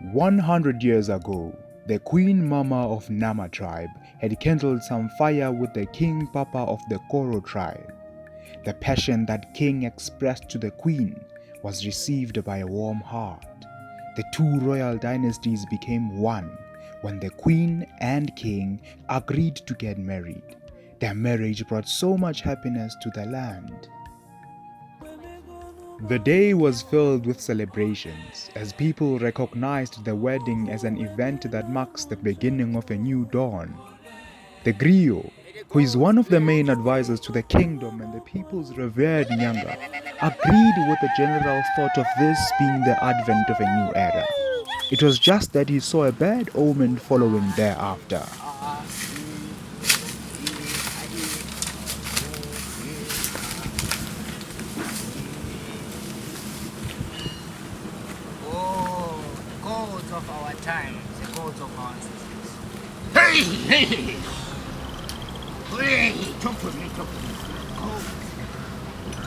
100 years ago, the Queen Mama of Nama tribe had kindled some fire with the King Papa of the Koro tribe. The passion that king expressed to the queen was received by a warm heart. The two royal dynasties became one when the queen and king agreed to get married. Their marriage brought so much happiness to the land. The day was filled with celebrations as people recognized the wedding as an event that marks the beginning of a new dawn. The griot, who is one of the main advisors to the kingdom and the people's revered Nyanga, agreed with the general thought of this being the advent of a new era. It was just that he saw a bad omen following thereafter. Of our time, the gods of our ancestors. Hey, hey, hey! Hey, talk to me.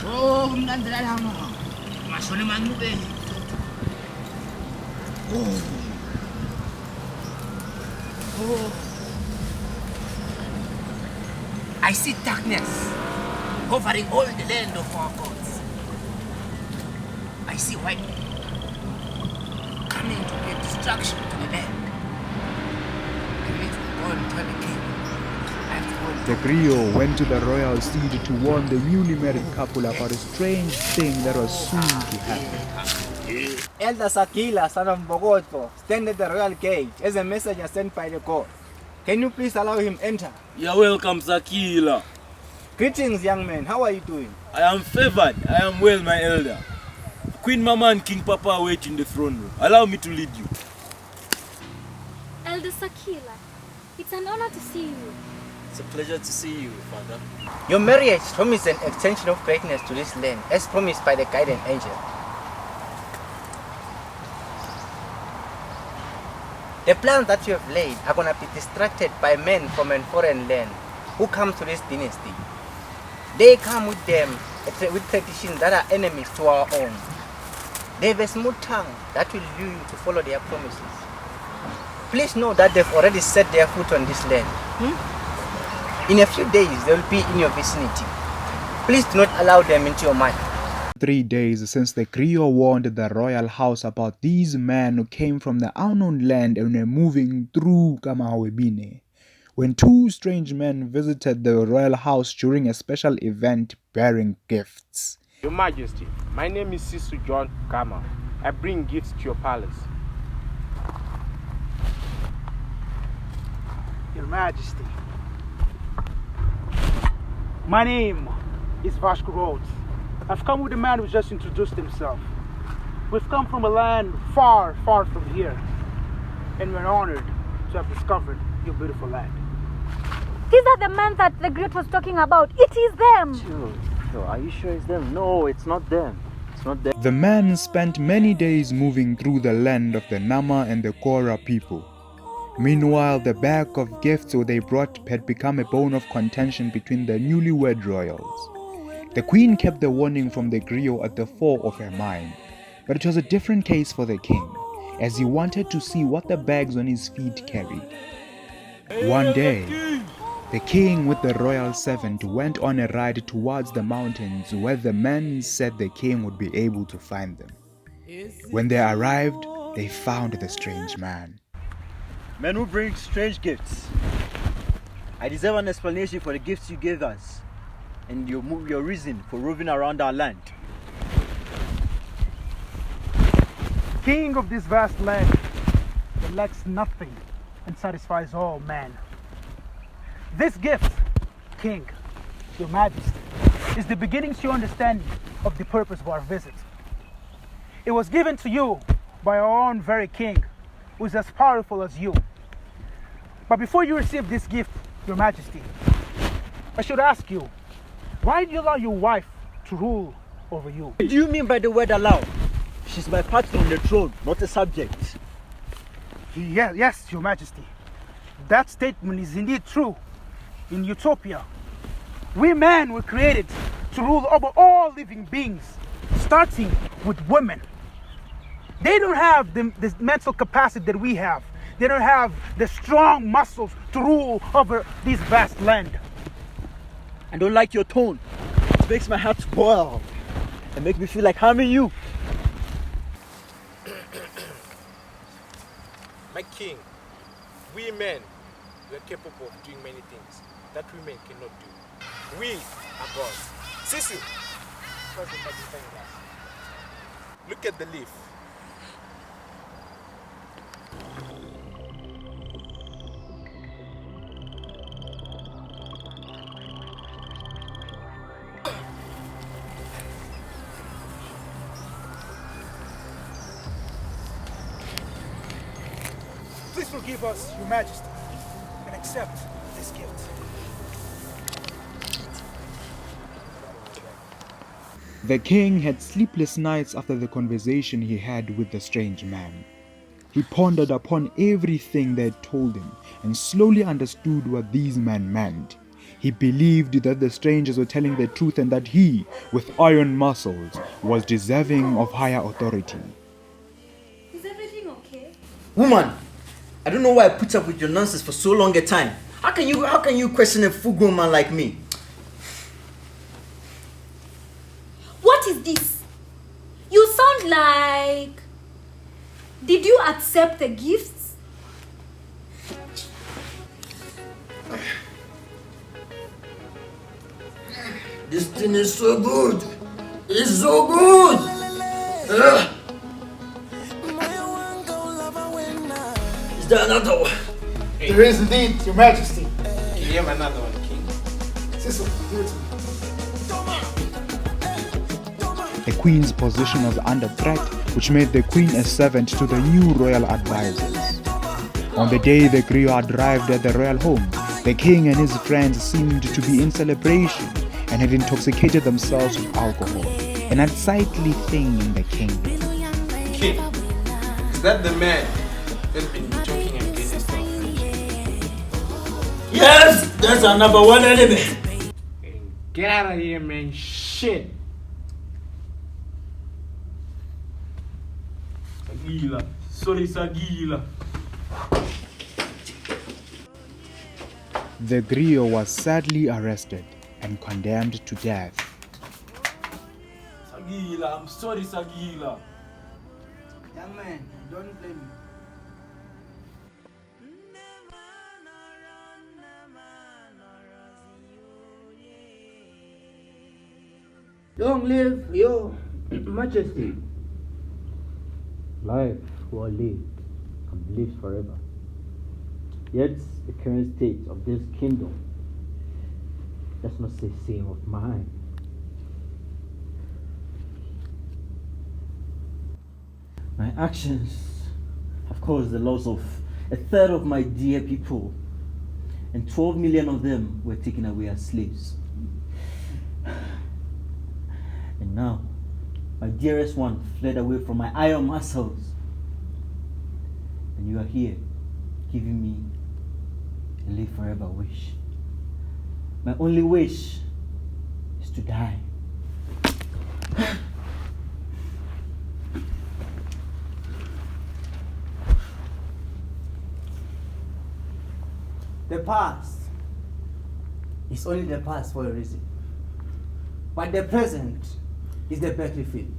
Oh, mnandalama. Mashone manube. Oh. I see darkness covering all the land of our gods. I see white coming to be a distraction to the land. I need to go and tell the king. The griot went to the royal seat to warn the newly married couple about a strange thing that was soon to happen. Elder Sakila, son of Bogoto, stand at the royal gate as a messenger sent by the god. Can you please allow him enter? You're welcome, Sakila. Greetings, young man. How are you doing? I am favored. I am well, my elder. Queen Mama and King Papa are waiting in the throne room. Allow me to lead you. Elder Sakila, it's an honor to see you. It's a pleasure to see you, Father. Your marriage promises an extension of greatness to this land, as promised by the guardian angel. The plans that you have laid are going to be distracted by men from a foreign land who come to this dynasty. They come with them with traditions that are enemies to our own. They have a smooth tongue that will lure you to follow their promises. Please know that they've already set their foot on this land. In a few days, they will be in your vicinity. Please do not allow them into your mind. 3 days since the griot warned the royal house about these men who came from the unknown land and were moving through Kamahawebine, when two strange men visited the royal house during a special event bearing gifts. Your Majesty, my name is Sisu John Kama. I bring gifts to your palace. Your Majesty, my name is Vasco Rhodes. I've come with a man who just introduced himself. We've come from a land far, far from here, and we're honored to have discovered your beautiful land. These are the men that the griot was talking about. It is them. Sure. Are you sure it's them? No, it's not them. It's not them. The men spent many days moving through the land of the Nama and the Kora people. Meanwhile, the bag of gifts they brought had become a bone of contention between the newlywed royals. The queen kept the warning from the griot at the fore of her mind, but it was a different case for the king, as he wanted to see what the bags on his feet carried. One day, the king with the royal servant went on a ride towards the mountains where the men said the king would be able to find them. When they arrived, they found the strange man. Men who bring strange gifts. I deserve an explanation for the gifts you gave us and your reason for roving around our land. King of this vast land that lacks nothing and satisfies all men. This gift, King, Your Majesty, is the beginning to your understanding of the purpose of our visit. It was given to you by our own very king, who is as powerful as you. But before you receive this gift, Your Majesty, I should ask you, why do you allow your wife to rule over you? What do you mean by the word allow? She's my partner on the throne, not a subject. Yes, Your Majesty. That statement is indeed true. In Utopia, we men were created to rule over all living beings, starting with women. They don't have this mental capacity that we have. They don't have the strong muscles to rule over this vast land. I don't like your tone. It makes my heart boil and make me feel like harming you. My king, we men, we are capable of doing many things that women cannot do. We are gods. Sisu, what's the magnifying glass? Look at the leaf. Please forgive us, Your Majesty, and accept this gift. The king had sleepless nights after the conversation he had with the strange man. He pondered upon everything they had told him and slowly understood what these men meant. He believed that the strangers were telling the truth and that he, with iron muscles, was deserving of higher authority. Is everything okay? Woman, I don't know why I put up with your nonsense for so long a time. How can you question a full-grown man like me? What is this? You sound like... Did you accept the gifts? This thing is so good. It's so good. Is there another one? There is indeed, Your Majesty. You have another one, king. Cecil, give it to me. The queen's position was under threat, which made the queen a servant to the new royal advisors. On the day the griot arrived at the royal home, the king and his friends seemed to be in celebration and had intoxicated themselves with alcohol, an unsightly thing in the kingdom. King, is that the man who's been talking against us? Yes, that's our number one enemy. Get out of here, man. Shit. Sagila. Sorry, Sagila. The griot was sadly arrested and condemned to death. Sagila, I'm sorry, Sagila. Young man, don't blame me. Long live your majesty. Life well lived and lives forever. Yet the current state of this kingdom does not say same of mine. My actions have caused the loss of a third of my dear people, and 12 million of them were taken away as slaves. And now, my dearest one fled away from my iron muscles. And you are here, giving me a live forever wish. My only wish is to die. The past is only the past for a reason. But the present is the battlefield.